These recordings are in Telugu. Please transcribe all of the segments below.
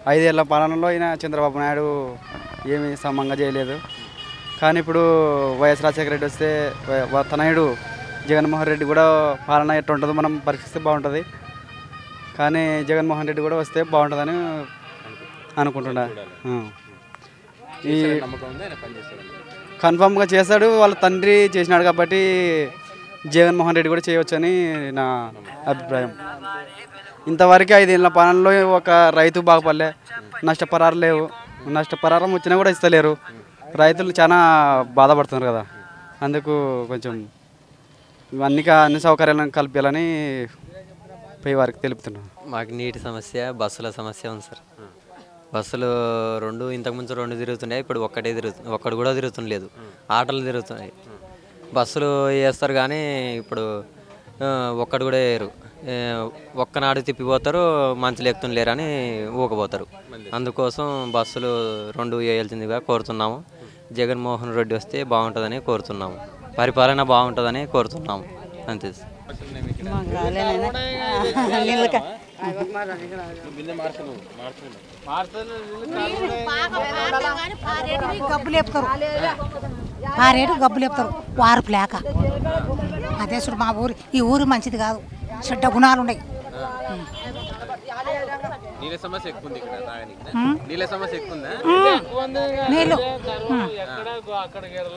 5 ఏళ్ల పాలనలో అయినా చంద్రబాబు నాయుడు ఏమీ సమంగా చేయలేదు. కానీ ఇప్పుడు వైఎస్ రాజశేఖర రెడ్డి వస్తే తనయుడు జగన్మోహన్ రెడ్డి కూడా పాలన ఎట్లా ఉంటుందో మనం పరీక్షిస్తే బాగుంటుంది. కానీ జగన్మోహన్ రెడ్డి కూడా వస్తే బాగుంటుందని అనుకుంటున్నా. ఈ కన్ఫామ్గా చేస్తాడు, వాళ్ళ తండ్రి చేసినాడు కాబట్టి జగన్మోహన్ రెడ్డి కూడా చేయవచ్చని నా అభిప్రాయం. ఇంతవరకు 5 ఏళ్ల పాలనలో ఒక రైతు బాగుపడలే, నష్టపరాలు లేవు, నష్టపరారం వచ్చినా కూడా ఇస్తలేరు. రైతులు చాలా బాధపడుతున్నారు కదా, అందుకు కొంచెం అన్ని సౌకర్యాలను కల్పించాలని పై వారికి తెలుపుతున్నాం. మాకు నీటి సమస్య, బస్సుల సమస్య ఉంది సార్. బస్సులు ఇంతకుముందు 2 తిరుగుతున్నాయి, ఇప్పుడు ఒక్కటి కూడా తిరుగుతుండలేదు. ఆటోలు తిరుగుతున్నాయి, బస్సులు వేస్తారు కానీ ఇప్పుడు ఒక్కటి కూడా వేయరు. ఒక్కనాడు తిప్పిపోతారు, మంచులు ఎక్కుతుండలేరు అని ఊకపోతారు. అందుకోసం బస్సులు 2 వేయాల్సిందిగా కోరుతున్నాము. జగన్మోహన్ రెడ్డి వస్తే బాగుంటుందని కోరుతున్నాము, పరిపాలన బాగుంటుందని కోరుతున్నాము. అంతే. గబ్బులు చెప్తారు వార్పు లేక. అదే చూడు మా ఊరు, ఈ ఊరు మంచిది కాదు, చెడ్డ గుణాలు ఉన్నాయి.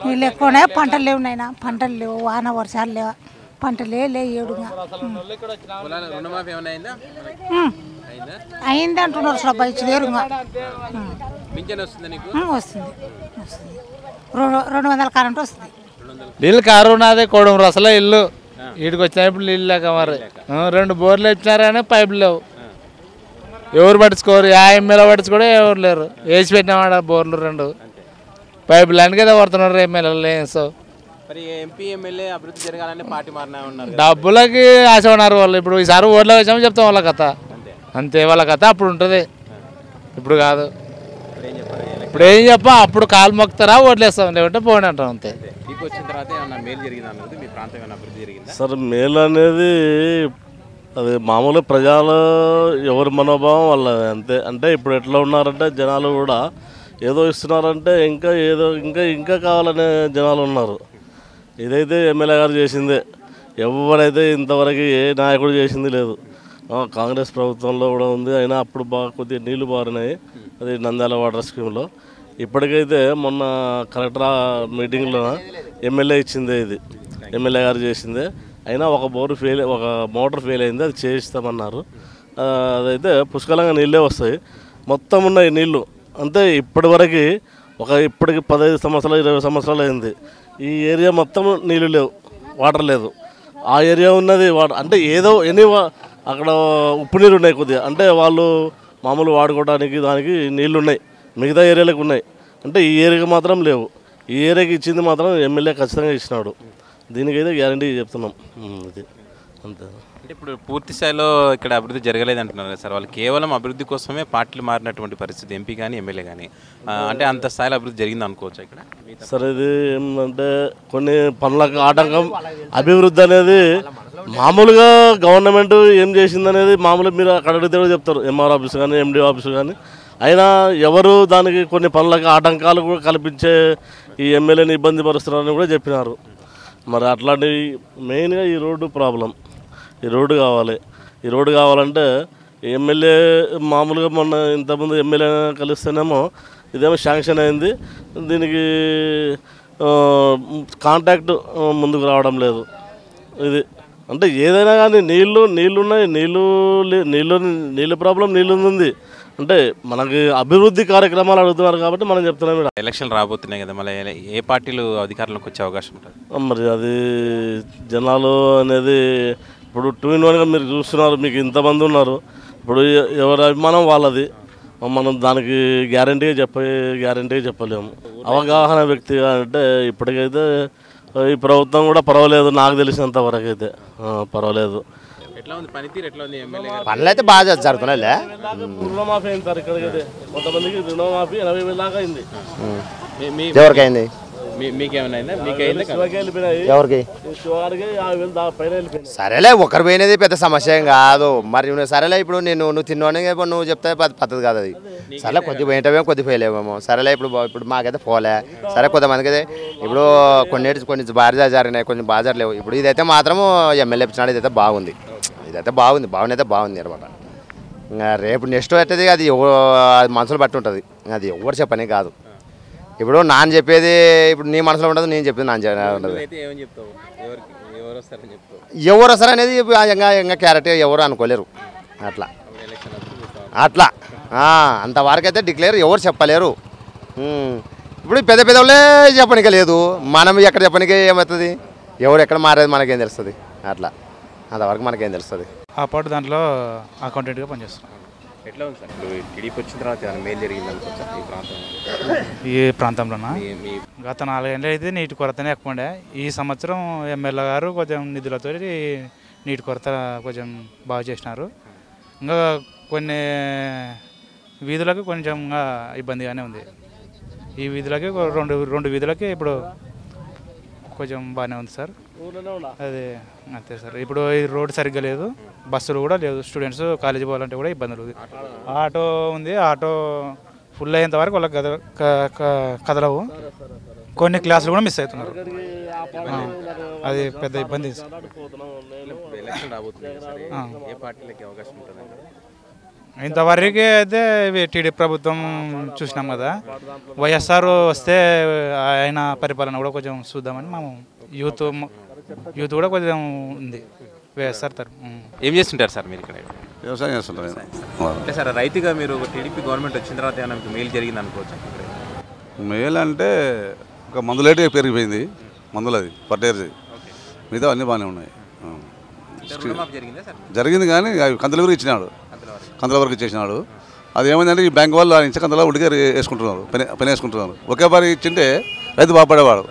నీళ్ళు ఎక్కువనే, పంటలు లేవు నాయన, పంటలు లేవు, వాన వర్షాలు లేవు, పంటలే ఏడుగా అయింది అంటున్నారు. అసలు ఇచ్చలేరు. వస్తుంది 200 కరెంట్ వస్తుంది. నీళ్ళు కారు ఉన్నది కోడం రసల ఇల్లు వీడికి వచ్చినప్పుడు నీళ్ళు లేక మరి 2 బోర్లు ఇచ్చినారని పైపులు లేవు. ఎవరు పట్టించుకోరు, ఎమ్మెల్యే పట్టించుకోరు, ఎవరు లేరు. వేసి పెట్టినామాట బోర్లు 2 పైపులు అని కదా పడుతున్నారు ఎమ్మెల్యేలు. సో డబ్బులకి ఆశ ఉన్నారు వాళ్ళు. ఇప్పుడు ఈసారి ఓట్లకు వచ్చామని చెప్తాం వాళ్ళ కథ, అంతే. వాళ్ళ కథ అప్పుడు ఉంటుంది, ఇప్పుడు కాదు. ఇప్పుడు ఏం చెప్పా, అప్పుడు కాలు మొక్కుతారా, ఓట్లు వేస్తాం, లేకుంటే పోనీ అంటాం, అంతే. సార్ మేలు అనేది అది మామూలు ప్రజలు ఎవరి మనోభావం వాళ్ళది, అంతే. అంటే ఇప్పుడు ఎట్లా ఉన్నారంటే జనాలు కూడా ఏదో ఇస్తున్నారంటే ఇంకా కావాలనే జనాలు ఉన్నారు. ఇదైతే ఎమ్మెల్యే గారు చేసిందే, ఎవరైతే ఇంతవరకు ఏ నాయకుడు చేసింది లేదు. కాంగ్రెస్ ప్రభుత్వంలో కూడా ఉంది, అయినా అప్పుడు కొద్దిగా నీళ్లు బారినాయి, అది నంద్యాల వాటర్ స్కీమ్లో. ఇప్పటికైతే మొన్న కలెక్టర్ మీటింగ్లో ఎమ్మెల్యే ఇచ్చిందే, ఇది ఎమ్మెల్యే గారు చేసిందే. అయినా ఒక మోటార్ ఫెయిల్ అయింది, అది చేయిస్తామన్నారు. అదైతే పుష్కలంగా నీళ్ళే వస్తాయి, మొత్తం ఉన్నాయి నీళ్ళు, అంతే. ఇప్పటికి 15 సంవత్సరాలు 20 సంవత్సరాలు అయింది, ఈ ఏరియా మొత్తం నీళ్ళు లేవు, వాటర్ లేదు. ఆ ఏరియా ఉన్నది వాటర్ అంటే ఏదో అక్కడ ఉప్పు నీరు ఉన్నాయి కొద్దిగా, అంటే వాళ్ళు మామూలు వాడుకోవడానికి దానికి నీళ్ళు ఉన్నాయి, మిగతా ఏరియాలకు ఉన్నాయి. అంటే ఈ ఏరియాకి మాత్రం లేవు. ఈ ఏరియాకి ఇచ్చింది మాత్రం ఎమ్మెల్యే ఖచ్చితంగా ఇచ్చినాడు, దీనికైతే గ్యారంటీ చెప్తున్నాం. ఇది అంతే. అంటే ఇప్పుడు పూర్తి స్థాయిలో ఇక్కడ అభివృద్ధి జరగలేదు అంటున్నారు సార్. వాళ్ళు కేవలం అభివృద్ధి కోసమే పార్టీలు మారినటువంటి పరిస్థితి, ఎంపీ కానీ ఎమ్మెల్యే కానీ. అంటే అంత స్థాయిలో అభివృద్ధి జరిగింది అనుకోవచ్చు ఇక్కడ. సరే, ఇది ఏంటంటే కొన్ని పనులకు ఆటంకం. అభివృద్ధి అనేది మామూలుగా గవర్నమెంట్ ఏం చేసింది అనేది మామూలుగా మీరు అక్కడ అడిగితే కూడా చెప్తారు, ఎంఆర్ ఆఫీస్ కానీ ఎండి ఆఫీస్ కానీ. అయినా ఎవరు దానికి కొన్ని పనులకు ఆటంకాలు కూడా కల్పించే ఈ ఎమ్మెల్యేని ఇబ్బంది పరుస్తున్నారని కూడా చెప్పినారు. మరి అట్లాంటివి మెయిన్గా ఈ రోడ్డు ప్రాబ్లం. ఈ రోడ్డు కావాలి. ఈ రోడ్డు కావాలంటే ఎమ్మెల్యే మామూలుగా మొన్న ఇంతకుముందు ఎమ్మెల్యే కలిస్తేనేమో ఇదేమో శాంక్షన్ అయింది, దీనికి కాంటాక్ట్ ముందుకు రావడం లేదు. ఇది అంటే ఏదైనా కానీ నీళ్ళున్నాయి, నీళ్ళు ప్రాబ్లం నీళ్ళు ఉంది. అంటే మనకి అభివృద్ధి కార్యక్రమాలు అడుగుతున్నారు కాబట్టి మనం చెప్తున్నాం. ఎలక్షన్ రాబోతున్నాయి కదా, మళ్ళీ ఏ పార్టీలు అధికారంలోకి వచ్చే అవకాశం ఉంటుంది? మరి అది జనాలు అనేది ఇప్పుడు 2-in-1గా మీరు చూస్తున్నారు, మీకు ఇంతమంది ఉన్నారు. ఇప్పుడు ఎవరి అభిమానం వాళ్ళది, మనం దానికి గ్యారంటీగా చెప్పలేము. అవగాహన వ్యక్తిగా అంటే ఇప్పటికైతే ఈ ప్రభుత్వం కూడా పర్వాలేదు, నాకు తెలిసినంత వరకు అయితే పర్వాలేదు. పనులు అయితే బాగా జరుగుతున్నాయిలే. రుణమాఫీ అయింది సార్, ఇక్కడికైతే కొంతమందికి రుణమాఫీ 80,000 దాకా అయింది. ఎవరికైంది? మీకేమైనా అయిందా? మీకైందా? ఎవరికి సరేలే ఒకరు పోయినది పెద్ద సమస్య ఏం కాదు. మరి నువ్వు సరేలే ఇప్పుడు నువ్వు తిన్నాను నువ్వు చెప్తే పద్ధతి కాదు అది. సరేలే కొద్ది పోయింటావేమో కొద్ది పోయలేమేమో. సరేలే ఇప్పుడు మాకైతే పోలే. సరే కొంతమందికి అయితే ఇప్పుడు కొన్ని బాగా జరిగినాయి, కొంచెం బాగా జరలేవు. ఇప్పుడు ఇదైతే మాత్రము ఎమ్మెల్యే ఇచ్చినాడు. ఇదైతే బాగుంది, ఇదైతే బాగుంది, బాగుంది బాగుంది అనమాట. ఇంకా రేపు నెక్స్ట్ అవుతుంది అది మనసులు బట్టి ఉంటుంది. అది ఎవరు చెప్పని కాదు. ఇప్పుడు నాన్న చెప్పేది ఇప్పుడు నీ మనసులో ఉండదు, నేను చెప్పేది నాన్న ఉండదు. ఎవరు వస్తారు అనేది ఇంకా క్యారెక్టర్ ఎవరు అనుకోలేరు. అట్లా అట్లా అంతవరకు అయితే డిక్లేర్ ఎవరు చెప్పలేరు. ఇప్పుడు పెద్ద పెద్దవాళ్ళే చెప్పనిక లేదు, మనం ఎక్కడ చెప్పనికే ఏమవుతుంది? ఎవరు ఎక్కడ మారేది మనకేం తెలుస్తుంది? అట్లా అంతవరకు మనకేం తెలుస్తుంది. ఆ పాటు దాంట్లో అకౌంటెంట్గా పనిచేస్తున్నాం. ఎట్లా ఉంది సార్ ఇప్పుడు టీడీపీ వచ్చిన తర్వాత ఏమైనా మేలు జరిగింది అనుకోవచ్చా ఈ ప్రాంతంలో? ఈ ప్రాంతంలోనా గత 4 ఏళ్ళు అయితే నీటి కొరతనే ఎక్కువ ఉండే. ఈ సంవత్సరం ఎమ్మెల్యే గారు కొంచెం నిధులతో నీటి కొరత కొంచెం బాగా చేసినారు. ఇంకా కొన్ని వీధులకు కొంచెం ఇబ్బందిగానే ఉంది. ఈ వీధులకి రెండు వీధులకి ఇప్పుడు కొంచెం బాగానే ఉంది సార్. అదే అంతే సార్. ఇప్పుడు ఈ రోడ్డు సరిగ్గా లేదు, బస్సులు కూడా లేదు. స్టూడెంట్స్ కాలేజీ పోవాలంటే కూడా ఇబ్బందులు. ఆటో ఉంది, ఆటో ఫుల్ అయ్యేంత వరకు వాళ్ళకి కదలవు. కొన్ని క్లాసులు కూడా మిస్ అవుతున్నారు. అది పెద్ద ఇబ్బంది. ఇంతవరకు అయితే టీడీపీ ప్రభుత్వం చూసినాం కదా. వైఎస్ఆర్ వస్తే ఆయన పరిపాలన కూడా కొంచెం చూద్దామని మేము యూత్ కూడా కొంచెం ఉంది వైఎస్ఆర్ తరఫు. ఏం చేస్తుంటారు సార్ మీరు ఇక్కడ? వ్యవసాయం చేస్తుంటారు. అంటే సార్ రైతుగా మీరు టీడీపీ గవర్నమెంట్ వచ్చిన తర్వాత ఏమైనా మీకు మేలు జరిగింది అనుకోవచ్చు? మేలు అంటే ఒక మందులు రేటు పెరిగిపోయింది, మందులు అది పట్టేది, మిగతా అన్నీ బాగానే ఉన్నాయి. జరిగింది కానీ కందుల వరకు ఇచ్చినాడు, కందుల వరకు ఇచ్చేసినాడు. అది ఏమైందంటే ఈ బ్యాంక్ వాళ్ళు ఇచ్చే కందులో ఉడిగా వేసుకుంటున్నారు, పని వేసుకుంటున్నారు. ఒకే పని ఇచ్చింటే రైతు బాగుపడేవాడు.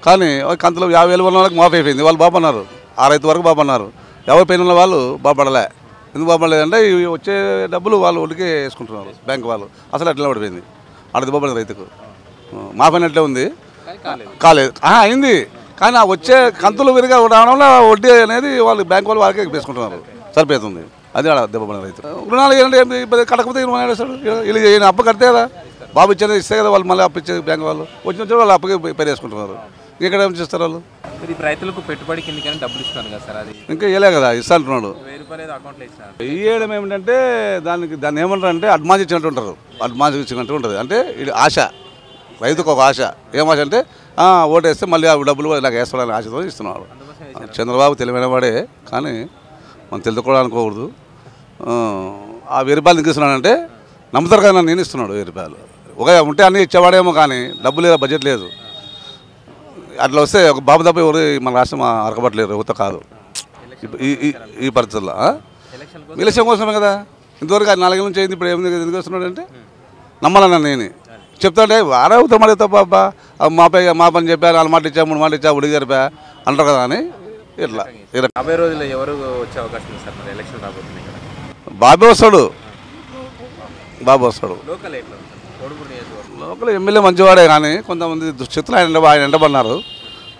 కానీ కందులో 50,000 ఉన్న వాళ్ళకి మాఫ్ అయిపోయింది, వాళ్ళు బాగుపడినారు. ఆ రైతు వరకు బాగుపడినారు. 50 పైన ఉన్న వాళ్ళు బాగుపడలే. ఎందుకు బాగుపడలేదంటే వచ్చే డబ్బులు వాళ్ళు ఉడికే వేసుకుంటున్నారు బ్యాంక్ వాళ్ళు. అసలు అట్లా పడిపోయింది, అడిది బాగుపడింది రైతుకు. మాఫ్ అయినట్లే ఉంది, కాలేదు అయింది. కానీ ఆ వచ్చే కంతులు విరిగా రావడం వల్ల వడ్డీ అనేది వాళ్ళు బ్యాంక్ వాళ్ళు వాళ్ళకే వేసుకుంటున్నారు, సరిపోతుంది. అది ఆడ దెబ్బపడిన రైతు. రుణాలు ఏంటంటే కట్టకపోతే వేస్తాడు. వీళ్ళు అప్పు కడితే కదా, బాబు ఇచ్చేది ఇస్తే కదా వాళ్ళు మళ్ళీ అప్పు ఇచ్చేది బ్యాంక్ వాళ్ళు. వచ్చిన వాళ్ళు అప్పుకి పెరిగేసుకుంటున్నారు. ఇక్కడ ఏం చేస్తారు వాళ్ళు? రైతులకు పెట్టుబడి కింద డబ్బులు ఇస్తున్నారు కదా సార్, అది ఇంకా ఇవ్వలే కదా, ఇస్తా అంటున్నాడు. ₹1000 అకౌంట్లో ఇస్తున్నారు. ఇవ్వడం ఏమిటంటే దాన్ని ఏమంటారు అంటే అడ్వాన్స్ ఇచ్చినట్టు ఉంటారు, అడ్వాన్స్ ఇచ్చినట్టు ఉంటుంది. అంటే ఇది ఆశ, రైతుకు ఒక ఆశ. ఏం ఆశ అంటే ఓటు వేస్తే మళ్ళీ ఆ డబ్బులు ఇలా వేస్తాడని ఆశతో ఇస్తున్నారు. చంద్రబాబు తెలివైన వాడే, కానీ మనం తెలుసుకోవడానుకోకూడదు. ఆ ₹1000 ఎందుకు ఇస్తున్నాడంటే నమ్ముతారు కదా, నేను ఇస్తున్నాడు ₹1000. ఒక ఉంటే అన్నీ ఇచ్చేవాడేమో, కానీ డబ్బు లేదు, బడ్జెట్ లేదు. అట్లా వస్తే ఒక బాబు తప్ప ఎవరు మన రాష్ట్రం అరకబట్టలేరు, యువత కాదు ఈ పరిస్థితుల్లో. ఎలక్షన్ కోసమే కదా ఇంతవరకు 4 ఏళ్ళ నుంచి అయింది. ఇప్పుడు ఎందుకు వస్తున్నాడు అంటే నమ్మాలన్నా నేను చెప్తాడే వాడే ఉత్తరం అడిగితే బాబా మా పని చెప్పా, 4 మాటలు ఇచ్చా, 3 మాటలు ఇచ్చా, ఉడికి జరిపా అంటారు కదా అని. ఇట్లా 50 రోజుల్లో ఎవరు వచ్చే అవకాశం ఉంది సార్? మరి ఎలక్షన్ రాబోతుంది ఇక్కడ. బాబే వస్తాడు, బాబు వస్తాడు. లోకల్ ఎమ్మెల్యే మంచివాడే, కానీ కొంతమంది దుశ్శక్తులు ఆయన ఎండబడినారు.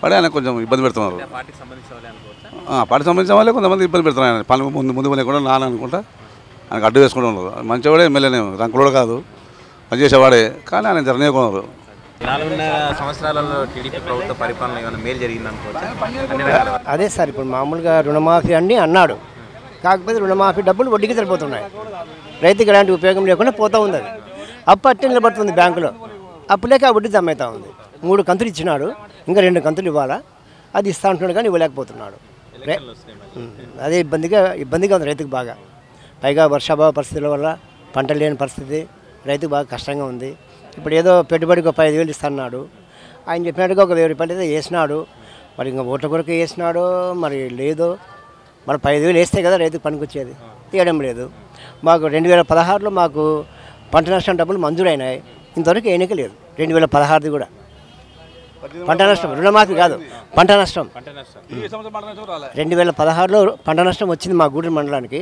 వాడే ఆయన కొంచెం ఇబ్బంది పెడుతున్నారు. పార్టీకి సంబంధించిన వాళ్ళే కొంతమంది ఇబ్బంది పెడుతున్నారు. ఆయన పని ముందు లేకుండా నాన్న అనుకుంటా ఆయనకు అడ్డు వేసుకుంటూ ఉన్నారు. మంచివాడే ఎమ్మెల్యేనే, రంకుడు కాదు, పనిచేసేవాడే, కానీ ఆయన జరగనియకున్నారు. 4.5 సంవత్సరాలలో టీడీపీ ప్రభుత్వ పరిపాలన ఏమైనా మేలు జరిగింది అనుకోవచ్చు? అదే సార్, ఇప్పుడు మామూలుగా రుణమాఫీ అన్నీ అన్నాడు, కాకపోతే రుణమాఫీ డబ్బులు వడ్డీకి సరిపోతున్నాయి. రైతుకి ఎలాంటి ఉపయోగం లేకుండా పోతూ ఉంది. అది అప్పు అట్టే నిలబడుతుంది బ్యాంకులో, అప్పు లేక వడ్డీ జమ్మవుతూ ఉంది. 3 కంతులు ఇచ్చినాడు, ఇంకా 2 కంతులు ఇవ్వాలా, అది ఇస్తా అంటున్నాడు కానీ ఇవ్వలేకపోతున్నాడు. అదే ఇబ్బందిగా ఉంది రైతుకు బాగా. పైగా వర్షాభావ పరిస్థితుల వల్ల పంటలు లేని పరిస్థితి, రైతుకు బాగా కష్టంగా ఉంది. ఇప్పుడు ఏదో పెట్టుబడికి ఒక 5,000 ఇస్తున్నాడు, ఆయన చెప్పినట్టుగా ఒక ₹1000 అయితే వేసినాడు. మరి ఇంకా ఓట్ల కొరకు వేసినాడు మరి లేదో, మరి 5,000 వేస్తే కదా రైతుకు పనికొచ్చేది, వేయడం లేదు. మాకు 2016లో మాకు పంట నష్టం డబ్బులు మంజూరైనాయి, ఇంతవరకు ఎన్నిక లేదు. 2016ది కూడా పంట నష్టం, రుణమాఫీ కాదు, పంట నష్టం. 2016లో పంట నష్టం వచ్చింది మా గూడూరు మండలానికి,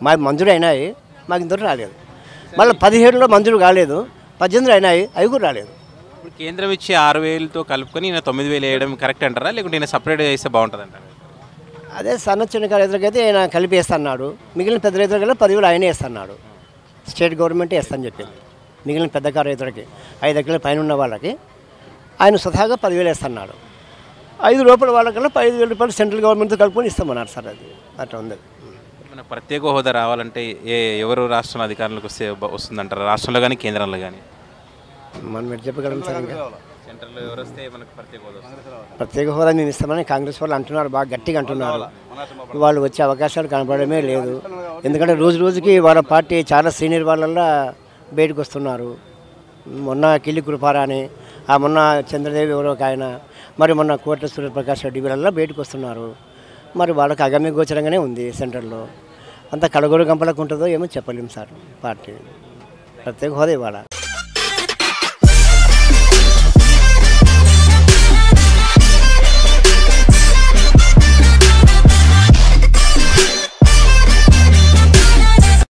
మాకు మంజూరు అయినాయి, మాకు ఇంతవరకు రాలేదు. మళ్ళీ 17లో మంజూరు కాలేదు, 18 అయినాయి, అవి కూడా రాలేదు. ఇప్పుడు కేంద్రం ఇచ్చే 6,000తో కలుపుకొని ఈయన 9,000 వేయడం కరెక్ట్ అంటారా, లేకుంటే ఈయన సపరేట్ చేస్తే బాగుంటుంది అంటారా? అదే సన్న చిన్న రైతులకైతే ఆయన కలిపి వేస్తున్నాడు, మిగిలిన పెద్ద రైతులకైనా 10,000 ఆయనే వేస్తున్నాడు. స్టేట్ గవర్నమెంటే వేస్తాను చెప్పింది. మిగిలిన పెద్ద కారు రైతులకి 5 ఎకరాల పైన ఉన్న వాళ్ళకి ఆయన స్వతహాగా 10,000 వేస్తున్నాడు. 5 లోపల వాళ్ళకల్లా 5,000 రూపాయలు సెంట్రల్ గవర్నమెంట్తో కలుపుకొని ఇస్తామన్నారు సార్. అది అట్లా ఉంది. మన ప్రత్యేక హోదా రావాలంటే ఎవరు రాష్ట్రంలో అధికారంలోకి వస్తుందంటారు, రాష్ట్రంలో కానీ కేంద్రంలో కానీ? మనం ఎట్లా చెప్పగలం సార్? ఇంకా సెంట్రల్లో ఎవరు వస్తే మనకు ప్రత్యేక హోదా వస్తుంది? ప్రత్యేక హోదా మేము ఇస్తామని కాంగ్రెస్ వాళ్ళు అంటున్నారు, బాగా గట్టిగా అంటున్నారు. వాళ్ళు వచ్చే అవకాశాలు కనపడమే లేదు. ఎందుకంటే రోజు రోజుకి వాళ్ళ పార్టీ చాలా సీనియర్ వాళ్ళల్లో బయటకు వస్తున్నారు. మొన్న కిల్లి కృపారా అని, మొన్న చంద్రదేవి ఎవరో ఒక ఆయన, మరి మొన్న కోట్ల సూర్యప్రకాష్ రెడ్డి వీళ్ళల్లో బయటకు వస్తున్నారు. మరి వాళ్ళకి అగమ్య గోచరంగానే ఉంది సెంటర్లో. అంత కడగోడు గంపలకు ఉంటుందో ఏమో చెప్పలేము సార్. పార్టీ ప్రత్యేక హోదా ఇవ్వాలి.